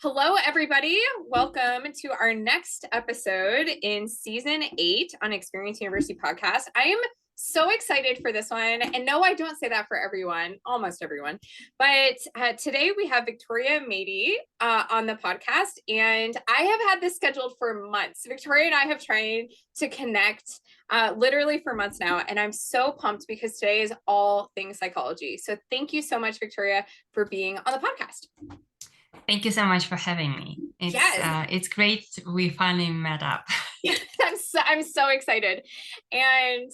Hello, everybody. Welcome to our next episode in season 8 on Experience University podcast. I am so excited for this one. And no, I don't say that for everyone, almost everyone. But today we have Victoria Matey on the podcast. And I have had this scheduled for months. Victoria and I have tried to connect literally for months now. And I'm so pumped because today is all things psychology. So thank you so much, Victoria, for being on the podcast. Thank you so much for having me. It's great we finally met up. I'm so excited. And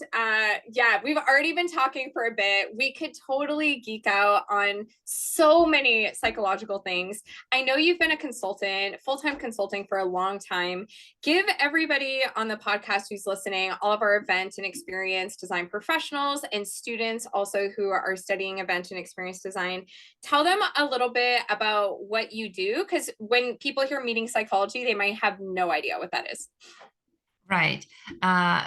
yeah, we've already been talking for a bit. We could totally geek out on so many psychological things. I know you've been a consultant, full-time consulting for a long time. Give everybody on the podcast who's listening, all of our event and experience design professionals and students also who are studying event and experience design, tell them a little bit about what you do, because when people hear meeting psychology, they might have no idea what that is. Right.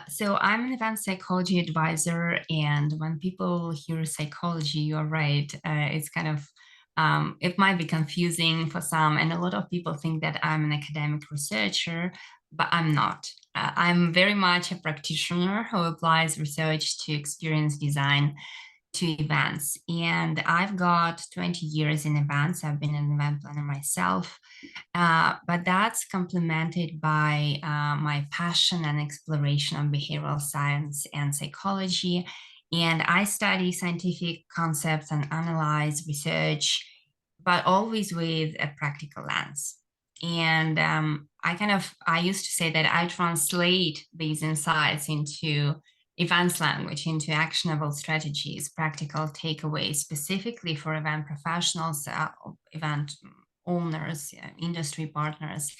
So I'm an event psychology advisor, and when people hear psychology, you're right. It's kind of it might be confusing for some, and a lot of people think that I'm an academic researcher, but I'm not. I'm very much a practitioner who applies research to experience design to events. And I've got 20 years in events. I've been an event planner myself, but that's complemented by my passion and exploration of behavioral science and psychology. And I study scientific concepts and analyze research, but always with a practical lens. And I used to say that I translate these insights into events language, into actionable strategies, practical takeaways, specifically for event professionals, event owners, industry partners,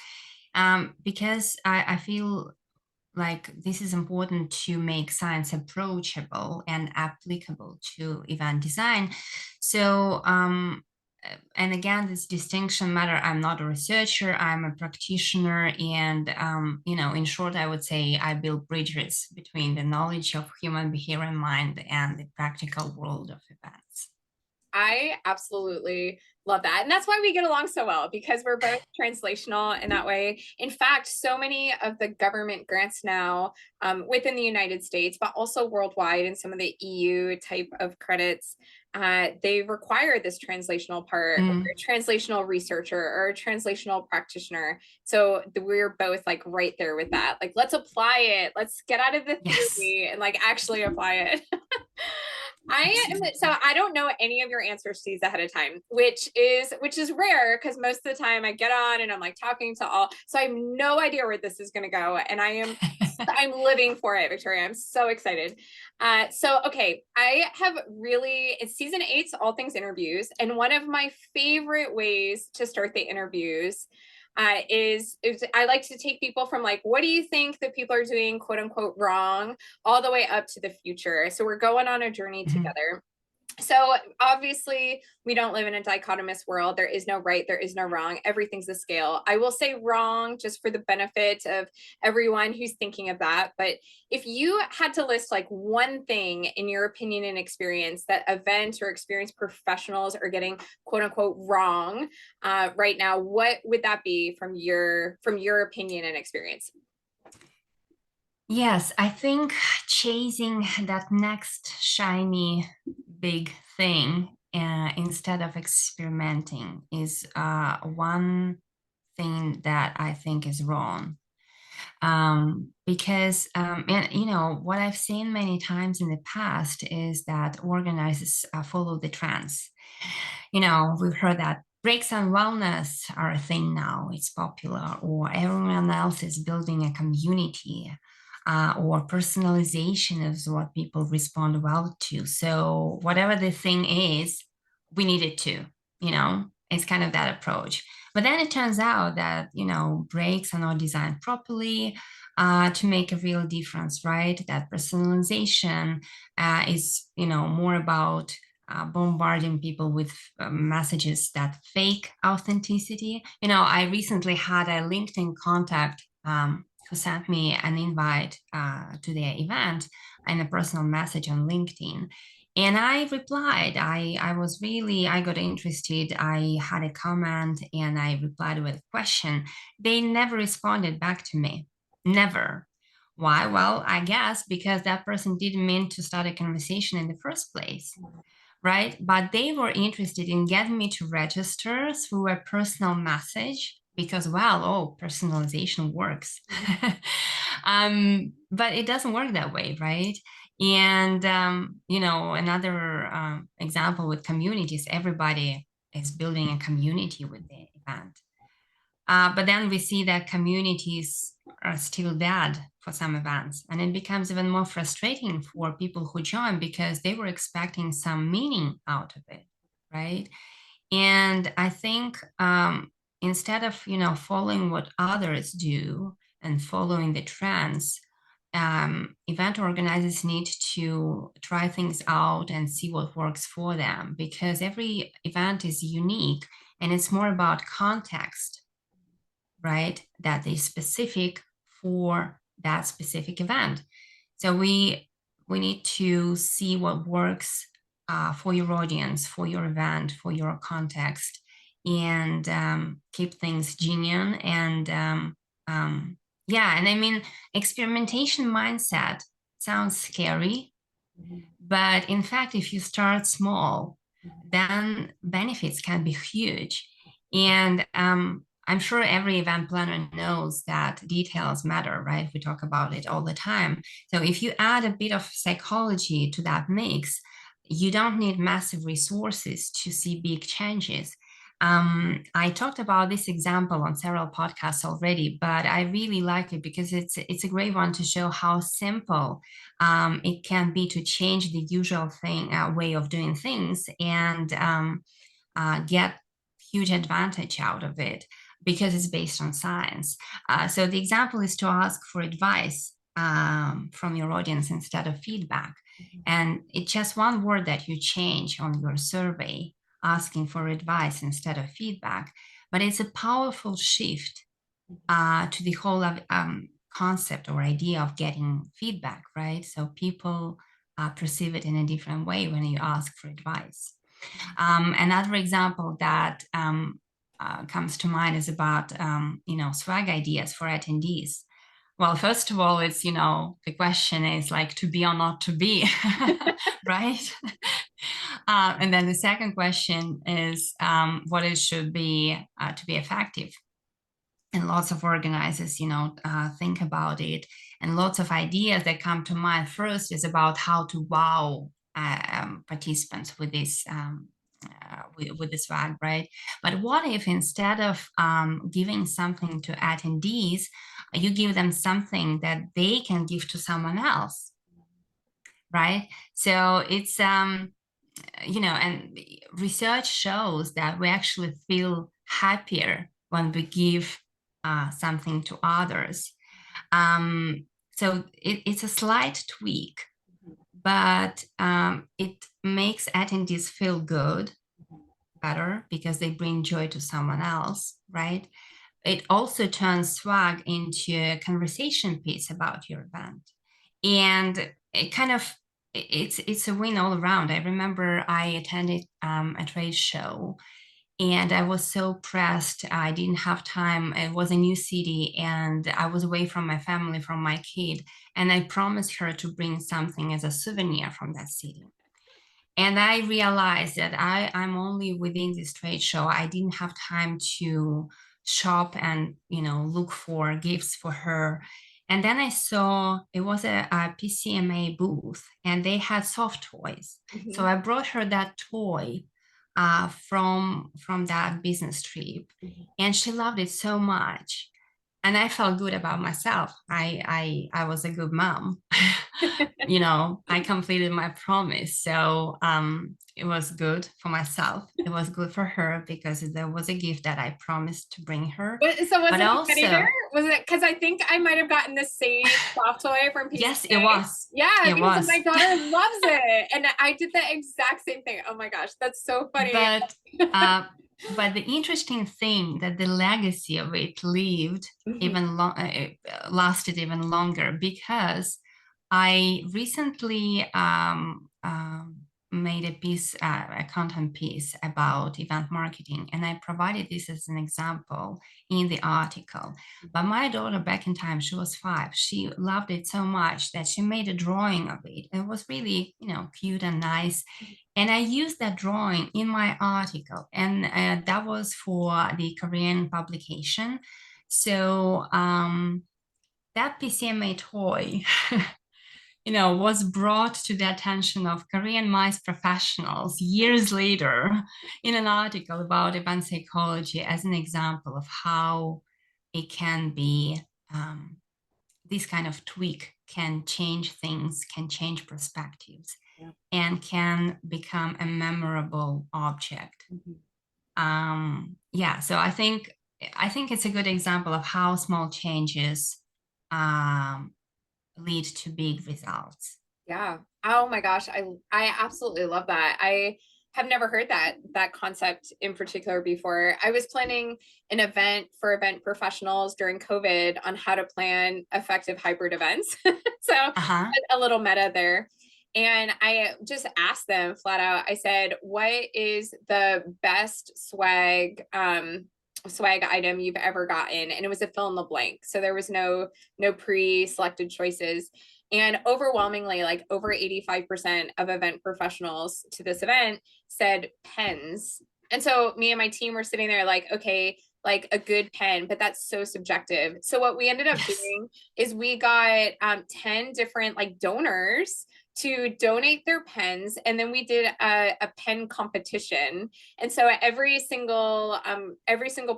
because I feel like this is important to make science approachable and applicable to event design. So, and again, this distinction matter. I'm not a researcher, I'm a practitioner. And, in short, I would say I build bridges between the knowledge of human behavior and mind and the practical world of events. I absolutely love that. And that's why we get along so well, because we're both translational in that way. In fact, so many of the government grants now within the United States, but also worldwide in some of the EU type of credits, they require this translational part, or a translational researcher or a translational practitioner. So we're both like right there with that. Like, let's apply it. Let's get out of the theory and like actually apply it. I don't know any of your answers to these ahead of time, which is rare, because most of the time I get on and I'm like talking to all, so I have no idea where this is going to go, and I'm living for it, Victoria. I'm so excited. Okay, I have really, it's season 8's all things interviews, and one of my favorite ways to start the interviews is I like to take people from like, what do you think that people are doing, quote unquote, wrong, all the way up to the future. So we're going on a journey together. So obviously we don't live in a dichotomous world. There is no right, there is no wrong. Everything's a scale. I will say wrong just for the benefit of everyone who's thinking of that. But if you had to list like one thing in your opinion and experience that event or experience professionals are getting, quote unquote, wrong right now, what would that be from your opinion and experience? Yes, I think chasing that next shiny big thing instead of experimenting is one thing that I think is wrong. Because, what I've seen many times in the past is that organizers follow the trends. We've heard that breaks and wellness are a thing now, it's popular, or everyone else is building a community, or personalization is what people respond well to. So whatever the thing is, we need it to, it's kind of that approach. But then it turns out that, breaks are not designed properly to make a real difference, right? That personalization is, more about bombarding people with messages that fake authenticity. I recently had a LinkedIn contact who sent me an invite to their event and a personal message on LinkedIn. And I replied. I got interested. I had a comment and I replied with a question. They never responded back to me. Never. Why? Well, I guess because that person didn't mean to start a conversation in the first place, right? But they were interested in getting me to register through a personal message because, well, oh, personalization works. But it doesn't work that way, right? And, another example with communities, everybody is building a community with the event. But then we see that communities are still dead for some events. And it becomes even more frustrating for people who join because they were expecting some meaning out of it, right? And I think instead of, following what others do and following the trends, event organizers need to try things out and see what works for them because every event is unique and it's more about context, right? That is specific for that specific event. So we need to see what works for your audience, for your event, for your context, and keep things genuine. And yeah, and I mean, experimentation mindset sounds scary, but in fact, if you start small, then benefits can be huge. And I'm sure every event planner knows that details matter, right? We talk about it all the time. So if you add a bit of psychology to that mix, you don't need massive resources to see big changes. I talked about this example on several podcasts already, but I really like it because it's a great one to show how simple it can be to change the usual way of doing things and get huge advantage out of it because it's based on science. So the example is to ask for advice from your audience instead of feedback. And it's just one word that you change on your survey, asking for advice instead of feedback. But it's a powerful shift to the whole concept or idea of getting feedback, right? So people perceive it in a different way when you ask for advice. Another example that comes to mind is about, swag ideas for attendees. Well, first of all, it's, the question is like to be or not to be, right? And then the second question is what it should be to be effective. And lots of organizers, think about it. And lots of ideas that come to mind first is about how to wow participants with this with the swag, right? But what if instead of giving something to attendees, you give them something that they can give to someone else, right? So it's and research shows that we actually feel happier when we give something to others. So it's a slight tweak, but it makes attendees feel good, better, because they bring joy to someone else, right? It also turns swag into a conversation piece about your event. And it kind of, it's a win all around. I remember I attended a trade show and I was so pressed. I didn't have time. It was a new city and I was away from my family, from my kid. And I promised her to bring something as a souvenir from that city. And I realized that I'm only within this trade show. I didn't have time to shop and, look for gifts for her. And then I saw it was a PCMA booth and they had soft toys. Mm-hmm. So I brought her that toy from that business trip, mm-hmm. and she loved it so much. And I felt good about myself. I was a good mom. I completed my promise. So it was good for myself. It was good for her because there was a gift that I promised to bring her. So was it a teddy bear? Was it? Because I think I might have gotten the same soft toy from PCA. Yes, it was. Yeah, it was. My daughter loves it. And I did the exact same thing. Oh my gosh, that's so funny. But the interesting thing that the legacy of it lived mm-hmm. Lasted even longer because I recently made a piece, a content piece about event marketing, and I provided this as an example in the article. But my daughter, back in time, she was 5. She loved it so much that she made a drawing of it. It was really, cute and nice. And I used that drawing in my article, and that was for the Korean publication. So that PCMA toy was brought to the attention of Korean mice professionals years later in an article about event psychology as an example of how it can be, this kind of tweak can change things, can change perspectives, Yeah. and can become a memorable object. Yeah, so I think it's a good example of how small changes um, lead to big results. Yeah. Oh my gosh. I absolutely love that. I have never heard that concept in particular before. I was planning an event for event professionals during COVID on how to plan effective hybrid events. So Uh-huh. a little meta there. And I just asked them flat out, I said, what is the best swag item you've ever gotten? And it was a fill in the blank. So there was no pre-selected choices. And overwhelmingly, like over 85% of event professionals to this event said pens. And so me and my team were sitting there like, okay, like a good pen, but that's so subjective. So what we ended up Yes. doing is we got 10 different like donors to donate their pens, and then we did a pen competition. And so every single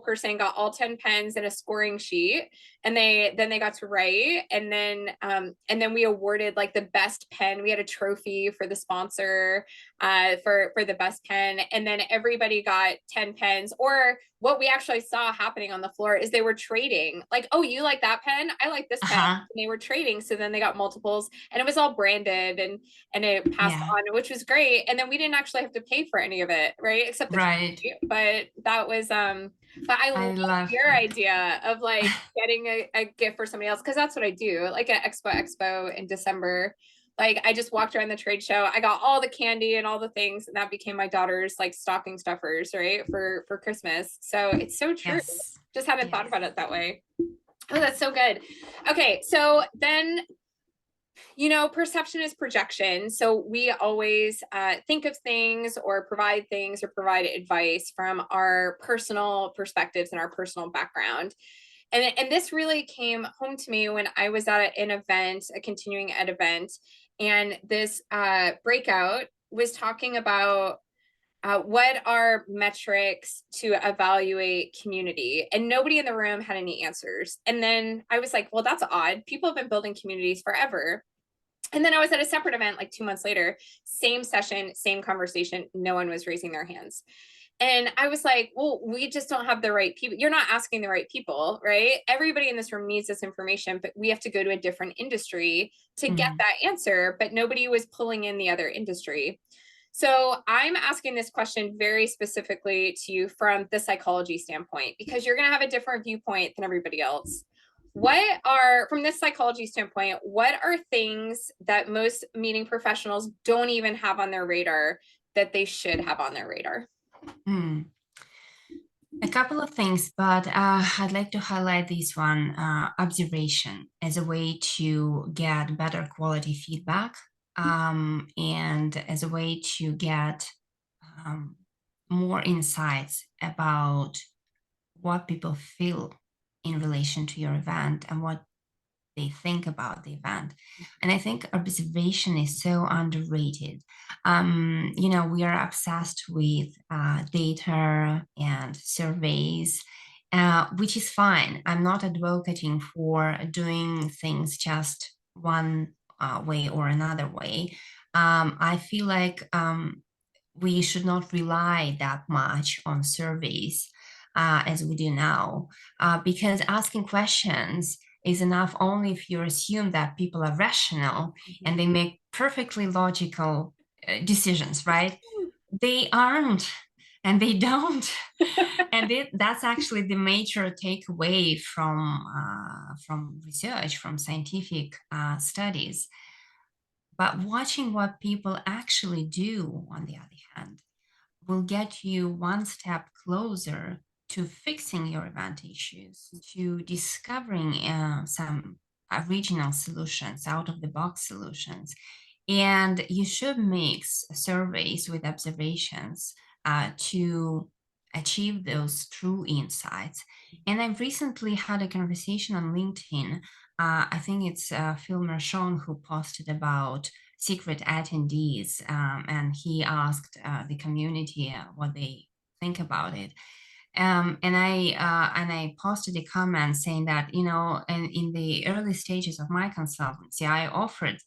person got all 10 pens and a scoring sheet, and they got to write, and then we awarded like the best pen. We had a trophy for the sponsor for the best pen, and then everybody got 10 pens. Or what we actually saw happening on the floor is they were trading, like, oh, you like that pen, I like this pen, Uh-huh. and they were trading. So then they got multiples, and it was all branded, and it passed Yeah. on, which was great. And then we didn't actually have to pay for any of it, right, except the Right. trophy. But that was but I I love love your it. idea of like getting a gift for somebody else, because that's what I do. Like at Expo in December, like I just walked around the trade show. I got all the candy and all the things, and that became my daughter's like stocking stuffers, right, for Christmas. So it's so true. Yes. Just haven't thought Yes. about it that way. Oh, that's so good. Okay, so then perception is projection. So we always think of things or provide advice from our personal perspectives and our personal background. And this really came home to me when I was at an event, a continuing ed event, and this breakout was talking about what are metrics to evaluate community, and nobody in the room had any answers. And then I was like, well, that's odd. People have been building communities forever. And then I was at a separate event like 2 months later, same session, same conversation. No one was raising their hands. And I was like, well, we just don't have the right people. You're not asking the right people, right? Everybody in this room needs this information, but we have to go to a different industry to get Mm. that answer. But nobody was pulling in the other industry. So I'm asking this question very specifically to you from the psychology standpoint, because you're going to have a different viewpoint than everybody else. From this psychology standpoint, what are things that most meeting professionals don't even have on their radar that they should have on their radar? Mm. A couple of things, but I'd like to highlight this one, observation, as a way to get better quality feedback, and as a way to get um, more insights about what people feel in relation to your event and what they think about the event. And I think observation is so underrated. We are obsessed with data and surveys, which is fine. I'm not advocating for doing things just one way or another way. I feel like we should not rely that much on surveys as we do now, because asking questions is enough only if you assume that people are rational and they make perfectly logical decisions, right? They aren't, and they don't. And that's actually the major takeaway from research, from scientific studies. But watching what people actually do, on the other hand, will get you one step closer to fixing your event issues, to discovering some original solutions, out of the box solutions. And you should mix surveys with observations to achieve those true insights. And I've recently had a conversation on LinkedIn. I think it's Phil Mershon who posted about secret attendees, and he asked the community what they think about it. And I posted a comment saying that, in the early stages of my consultancy, I offered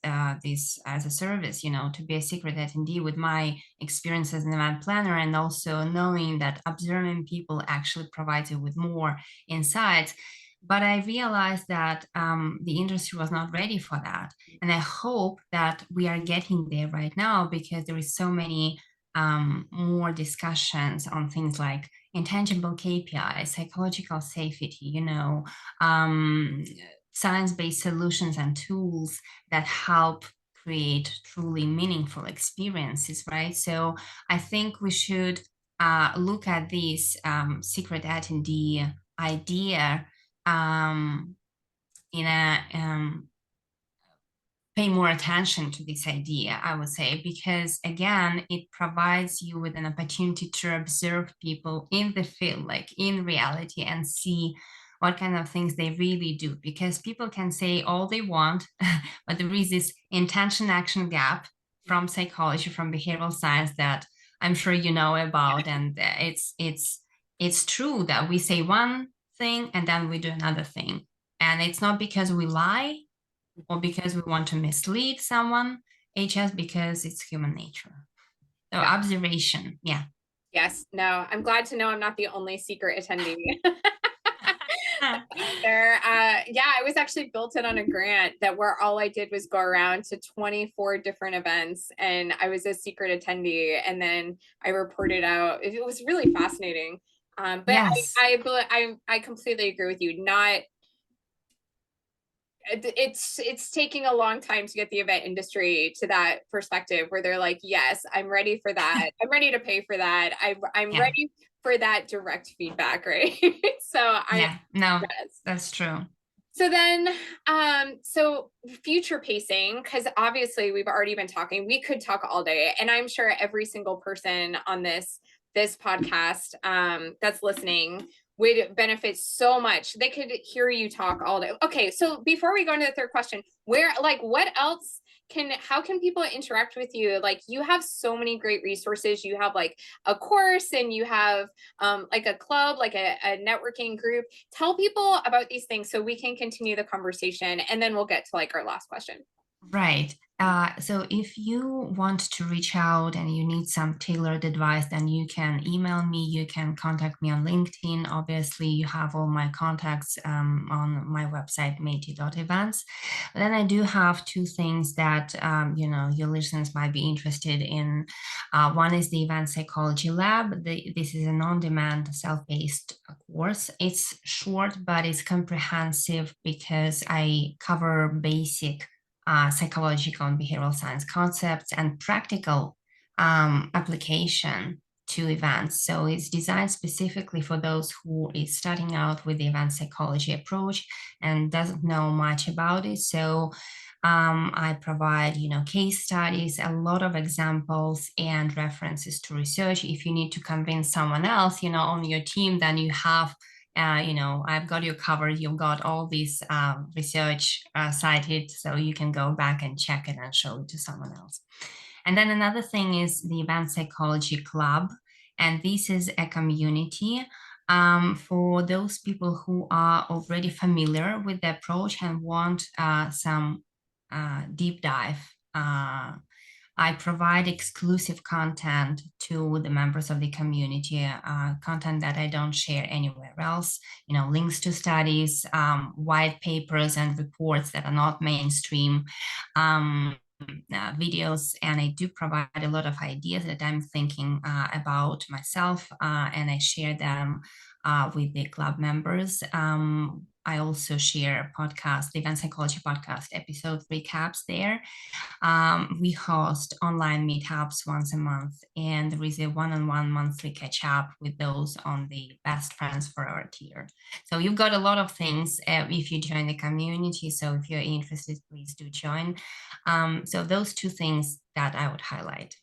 this as a service, to be a secret attendee with my experience as an event planner, and also knowing that observing people actually provides you with more insights. But I realized that the industry was not ready for that, and I hope that we are getting there right now, because there is so many more discussions on things like intangible KPIs, psychological safety, um, science-based solutions and tools that help create truly meaningful experiences, right? So I think we should look at this secret attendee idea in a pay more attention to this idea, I would say, because again, it provides you with an opportunity to observe people in the field, like in reality, and see what kind of things they really do. Because people can say all they want, but there is this intention action gap from psychology, from behavioral science, that I'm sure you know about. And it's true that we say one thing and then we do another thing. And it's not because we lie or because we want to mislead someone. It's just because it's human nature. So Yeah. observation, yeah. Yes. No, I'm glad to know I'm not the only secret attendee. Yeah, I was actually built in on a grant that where all I did was go around to 24 different events, and I was a secret attendee, and then I reported out. It was really fascinating. But Yes. I completely agree with you. Not it's taking a long time to get the event industry to that perspective where they're like, yes, I'm ready for that. I'm ready to pay for that. I'm Yeah. ready for that direct feedback, right? So Yeah. No, yes. that's true. So then, so future pacing, because obviously we've already been talking, we could talk all day, and I'm sure every single person on this podcast that's listening would benefit so much. They could hear you talk all day. Okay, so before we go into the third question, what else how can people interact with you? Like, you have so many great resources. You have like a course, and you have like a club, like a networking group. Tell people about these things so we can continue the conversation, and then we'll get to like our last question. Right. So if you want to reach out and you need some tailored advice, then you can email me, you can contact me on LinkedIn. Obviously, you have all my contacts on my website, Matey.events. Then I do have two things that your listeners might be interested in. One is the Event Psychology Lab. This is an on-demand, self-paced course. It's short, but it's comprehensive because I cover basic psychological and behavioral science concepts and practical application to events. So it's designed specifically for those who is starting out with the event psychology approach and doesn't know much about it. So I provide, case studies, a lot of examples and references to research. If you need to convince someone else, on your team, then you have I've got you covered. You've got all these research cited, so you can go back and check it and show it to someone else. And then another thing is the Event Psychology Club. And this is a community for those people who are already familiar with the approach and want some deep dive. I provide exclusive content to the members of the community, content that I don't share anywhere else, links to studies, white papers and reports that are not mainstream, videos, and I do provide a lot of ideas that I'm thinking about myself, and I share them with the club members. I also share podcast, the Event Psychology podcast episode recaps there. We host online meetups once a month, and there is a one-on-one monthly catch-up with those on the Best Friends Forever tier. So you've got a lot of things if you join the community. So if you're interested, please do join. So those two things that I would highlight.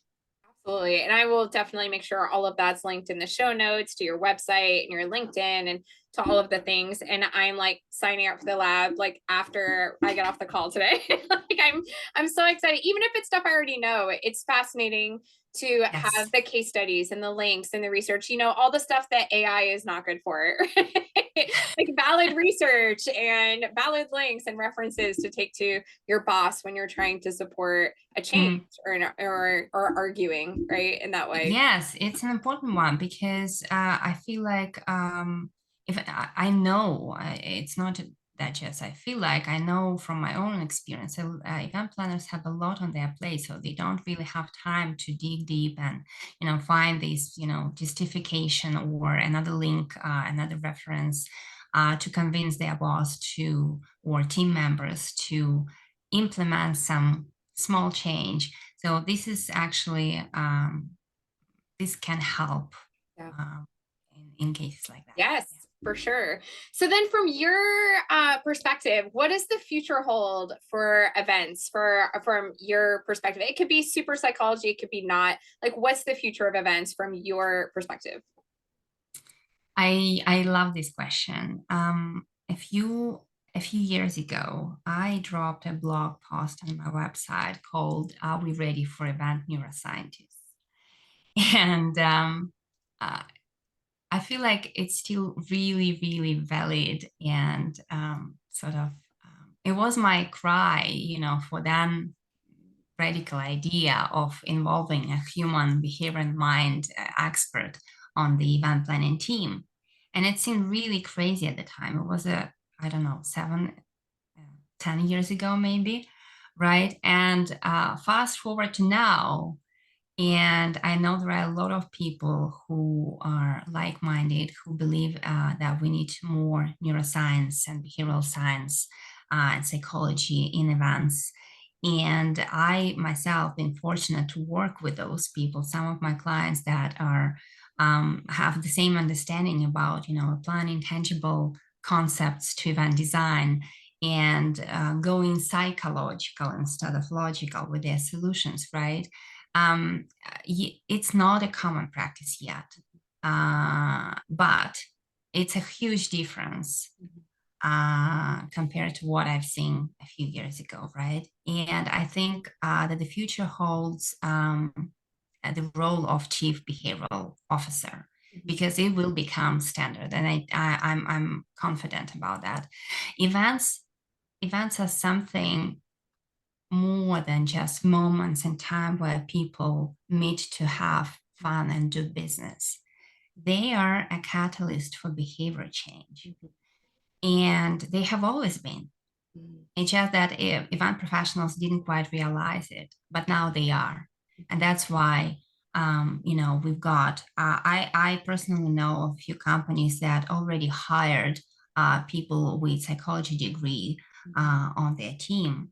Absolutely. And I will definitely make sure all of that's linked in the show notes to your website and your LinkedIn and to all of the things. And I'm like signing up for the lab like after I get off the call today. Like I'm so excited. Even if it's stuff I already know, it's fascinating to Yes. have the case studies and the links and the research, all the stuff that AI is not good for. Like valid research and valid links and references to take to your boss when you're trying to support a change or arguing, right? In that way. Yes, it's an important one because I feel like if I know it's not that just I feel like I know from my own experience, event planners have a lot on their plate, so they don't really have time to dig deep and find this justification or another link, another reference to convince their boss to or team members to implement some small change. So this is actually this can help Yeah. in cases like that. Yes, for sure. So then from your perspective, what does the future hold for events from your perspective? It could be super psychology, it could be not. Like, what's the future of events from your perspective? I love this question. A few years ago, I dropped a blog post on my website called "Are We Ready for Event Neuroscientists?" And I feel like it's still really, really valid and it was my cry, for that radical idea of involving a human behavior and mind expert on the event planning team. And it seemed really crazy at the time. It was I don't know, 10 years ago, maybe, right? And fast forward to now, and I know there are a lot of people who are like-minded, who believe that we need more neuroscience and behavioral science and psychology in events. And I myself been fortunate to work with those people. Some of my clients that are have the same understanding about, applying tangible concepts to event design and going psychological instead of logical with their solutions, right? It's not a common practice yet, but it's a huge difference compared to what I've seen a few years ago, right? And I think that the future holds the role of chief behavioral officer because it will become standard, and I'm confident about that. Events are something more than just moments in time where people meet to have fun and do business. They are a catalyst for behavior change. And they have always been. It's just that event professionals didn't quite realize it, but now they are. And that's why, we've got, I personally know of a few companies that already hired people with psychology degree on their team.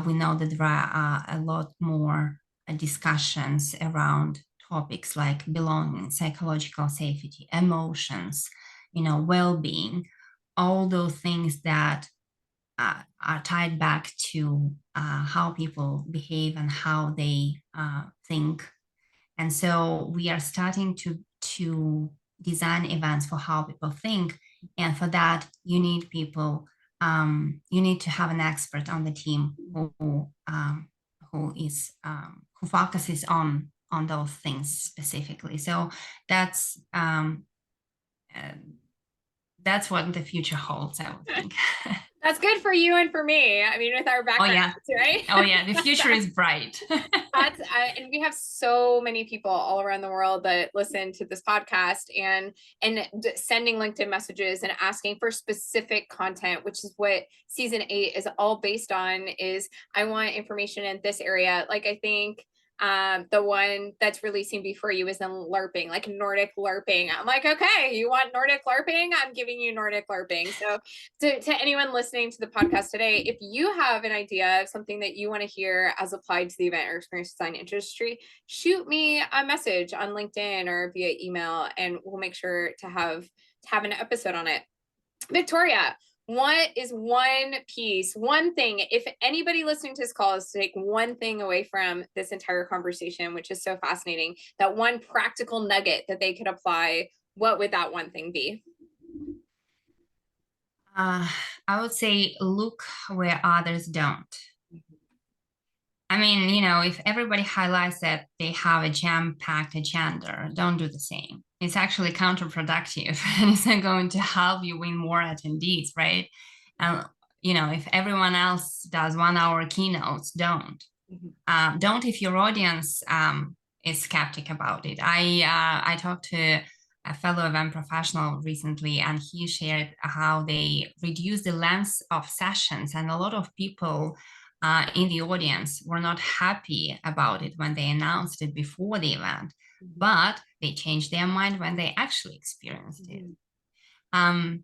We know that there are a lot more discussions around topics like belonging, psychological safety, emotions, well-being, all those things that are tied back to how people behave and how they think. And so we are starting to design events for how people think. And for that, you need people, you need to have an expert on the team who focuses on those things specifically. So that's what the future holds, I would think. That's good for you and for me. I mean, with our backgrounds, right? Oh yeah, the future is bright. And we have so many people all around the world that listen to this podcast and sending LinkedIn messages and asking for specific content, which is what season 8 is all based on. Is I want information in this area. Like I think The one that's releasing before you is in LARPing, like Nordic LARPing. I'm like, okay, you want Nordic LARPing? I'm giving you Nordic LARPing. So to anyone listening to the podcast today, if you have an idea of something that you want to hear as applied to the event or experience design industry, shoot me a message on LinkedIn or via email, and we'll make sure to have an episode on it. Victoria, what is one piece, one thing, if anybody listening to this call is to take one thing away from this entire conversation, which is so fascinating, that one practical nugget that they could apply, what would that one thing be? I would say look where others don't. I mean, if everybody highlights that they have a jam-packed agenda, don't do the same. It's actually counterproductive and it's not going to help you win more attendees, right? And, if everyone else does 1 hour keynotes, don't. Don't if your audience is skeptic about it. I talked to a fellow event professional recently, and he shared how they reduced the length of sessions, and a lot of people in the audience were not happy about it when they announced it before the event, but they changed their mind when they actually experienced it. And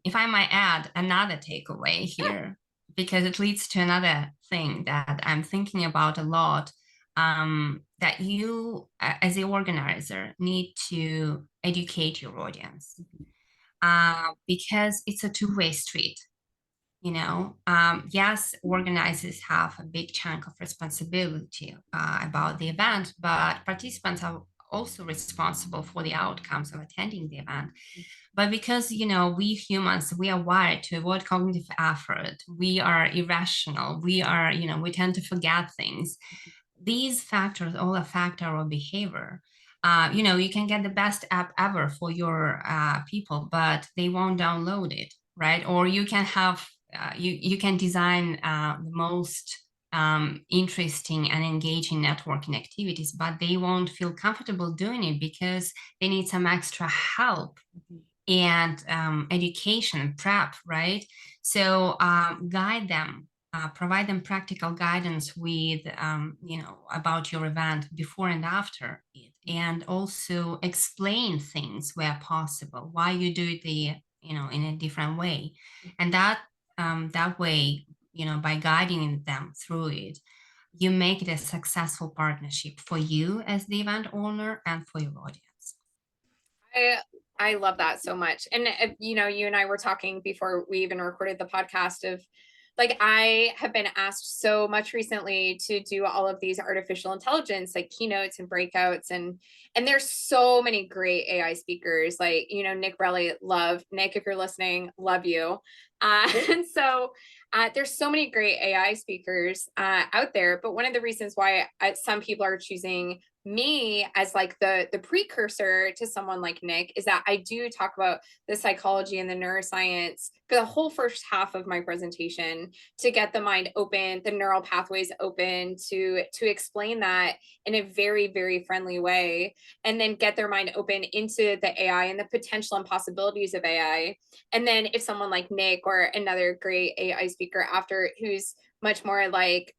if I might add another takeaway here, because it leads to another thing that I'm thinking about a lot, that you, as the organizer, need to educate your audience, because it's a two-way street. Yes, organizers have a big chunk of responsibility about the event, but participants are also responsible for the outcomes of attending the event. But because, we humans, we are wired to avoid cognitive effort. We are irrational. We tend to forget things. These factors all affect our behavior. You can get the best app ever for your people, but they won't download it, right? Or you can have, you can design the most interesting and engaging networking activities, but they won't feel comfortable doing it because they need some extra help and education prep, right? So guide them, provide them practical guidance with, about your event before and after it, and also explain things where possible, why you do it in a different way. And that way, by guiding them through it, you make it a successful partnership for you as the event owner and for your audience. I love that so much. And you and I were talking before we even recorded the podcast of, like, I have been asked so much recently to do all of these artificial intelligence, like keynotes and breakouts, and there's so many great AI speakers, like, Nick Relly, love Nick, if you're listening, love you. And so there's so many great AI speakers out there, but one of the reasons why some people are choosing me as like the precursor to someone like Nick is that I do talk about the psychology and the neuroscience for the whole first half of my presentation, to get the mind open, the neural pathways open, to explain that in a very, very friendly way, and then get their mind open into the AI and the potential and possibilities of AI. And then if someone like Nick or another great AI speaker after, who's much more like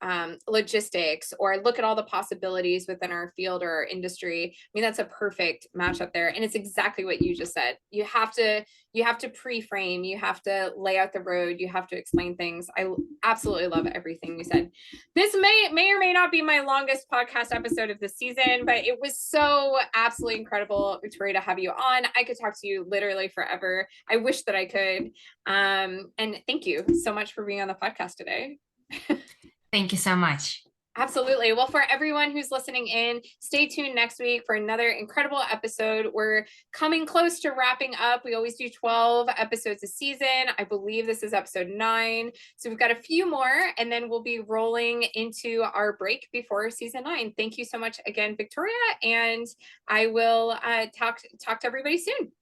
logistics, or look at all the possibilities within our field or our industry, I mean, that's a perfect match up there. And it's exactly what you just said. You have to pre-frame, you have to lay out the road, you have to explain things. I absolutely love everything you said. This may or may not be my longest podcast episode of the season, but it was so absolutely incredible, Victoria, to have you on. I could talk to you literally forever. I wish that I could. And thank you so much for being on the podcast today. Thank you so much. Absolutely. Well, for everyone who's listening in, stay tuned next week for another incredible episode. We're coming close to wrapping up. We always do 12 episodes a season. I believe this is episode 9. So we've got a few more, and then we'll be rolling into our break before season 9. Thank you so much again, Victoria. And I will talk to everybody soon.